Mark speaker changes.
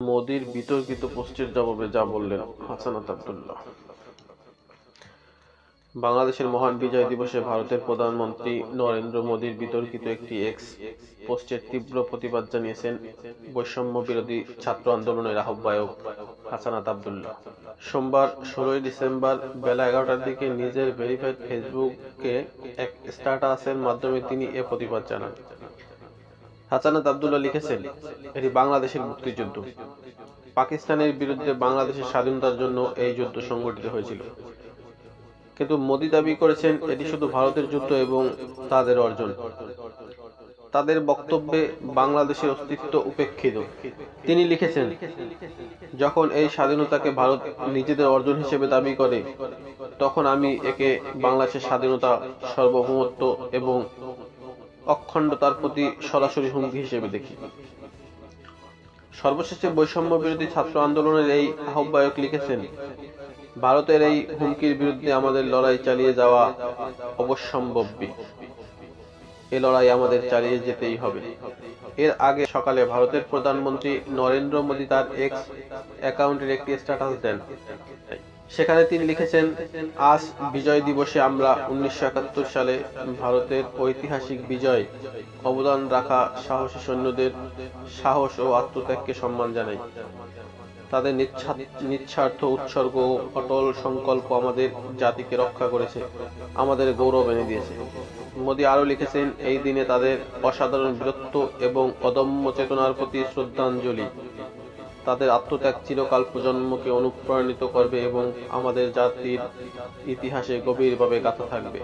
Speaker 1: মোদির বিতর্কিত পোস্টের জবাবে যা বললেন হাসানাত আব্দুল্লাহ। বাংলাদেশের মহান বিজয় দিবসে ভারতের প্রধানমন্ত্রী নরেন্দ্র মোদির বিতর্কিত একটি এক্স পোস্টের তীব্র প্রতিবাদ জানিয়েছেন বৈষম্য বিরোধী ছাত্র আন্দোলনের আহ্বায়ক হাসানাত আব্দুল্লাহ। সোমবার 16 ডিসেম্বর বেলা 11টার দিকে নিজের ভেরিফাইড ফেসবুকে এক স্ট্যাটাসের মাধ্যমে তিনি এ প্রতিবাদ জানান। হাসানাত আব্দুল্লাহ লিখেছেন, এটি বাংলাদেশের মুক্তিযুদ্ধ। পাকিস্তানের বিরুদ্ধে বাংলাদেশের স্বাধীনতার জন্য এই যুদ্ধ সংগঠিত হয়েছিল, কিন্তু মোদি দাবি করেছেন এটি শুধু ভারতের যুদ্ধ এবং তাদের অর্জন। তাদের বক্তব্যে বাংলাদেশের অস্তিত্ব উপেক্ষিত। তিনি লিখেছেন, যখন এই স্বাধীনতাকে ভারত নিজেদের অর্জন হিসেবে দাবি করে, তখন আমি একে বাংলাদেশের স্বাধীনতা, সার্বভৌমত্ব এবং অখণ্ডতার প্রতি সরাসরি হুমকি হিসেবে দেখি। সর্বশেষে বৈষম্য বিরোধী ছাত্র আন্দোলনের এই আহ্বায়ক লিখেছেন, ভারতের এই হুমকির বিরুদ্ধে আমাদের লড়াই চালিয়ে যাওয়া অবশ্যম্ভাবী। এ লড়াই আমাদের চালিয়ে যেতেই হবে। এর আগে সকালে ভারতের প্রধানমন্ত্রী নরেন্দ্র মোদি তার এক্স অ্যাকাউন্টের একটি স্ট্যাটাস দেন। সেখানে তিনি লিখেছেন, আজ বিজয় দিবসে আমরা 1971 সালে ভারতের ঐতিহাসিক বিজয় অবদান রাখা সাহসী সৈন্যদের সাহস ও আত্মত্যাগকে সম্মান জানাই। তাদের নিঃস্বার্থ উৎসর্গ ও অটল সংকল্প আমাদের জাতিকে রক্ষা করেছে, আমাদের গৌরব এনে দিয়েছে। মোদি আরও লিখেছেন, এই দিনে তাদের অসাধারণ বীরত্ব এবং অদম্য চেতনার প্রতি শ্রদ্ধাঞ্জলি। তাদের আত্মত্যাগ চিরকাল প্রজন্মকে অনুপ্রাণিত করবে এবং আমাদের জাতির ইতিহাসে গভীরভাবে গাঁথা থাকবে।